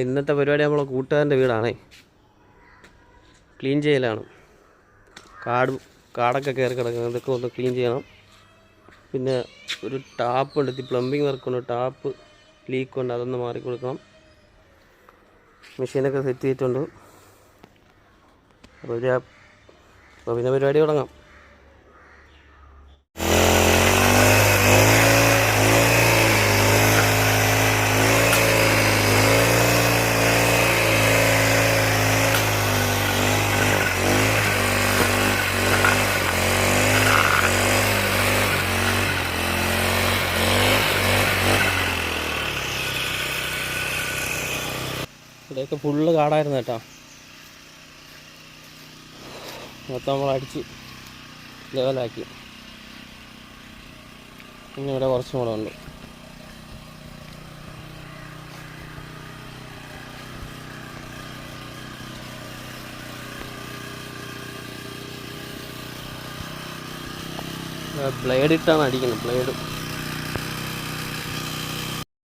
ഇന്നത്തെ പരിപാടി നമ്മളെ കൂട്ടുകാരൻ്റെ വീടാണേ. ക്ലീൻ ചെയ്യലാണ്. കാടൊക്കെ കയറി കിടക്കുന്നത്, ഇതൊക്കെ ഒന്ന് ക്ലീൻ ചെയ്യണം. പിന്നെ ഒരു ടാപ്പ് ഉണ്ട്, പ്ലംബിങ് വർക്കുണ്ട്, ടാപ്പ് ലീക്കുണ്ട്, അതൊന്ന് മാറി കൊടുക്കണം. മെഷീനൊക്കെ സെറ്റ് ചെയ്തിട്ടുണ്ട്. അപ്പോൾ പിന്നെ പരിപാടി തുടങ്ങാം. ഇവിടെയൊക്കെ ഫുള്ള് കാടായിരുന്നു കേട്ടോ. മൊത്തം നമ്മൾ അടിച്ച് ലെവലാക്കി. പിന്നെ ഇവിടെ കുറച്ചും കൂടെ ഉണ്ട്. ബ്ലേഡ് ഇട്ടാണ് അടിക്കുന്നത്, ബ്ലേഡ്.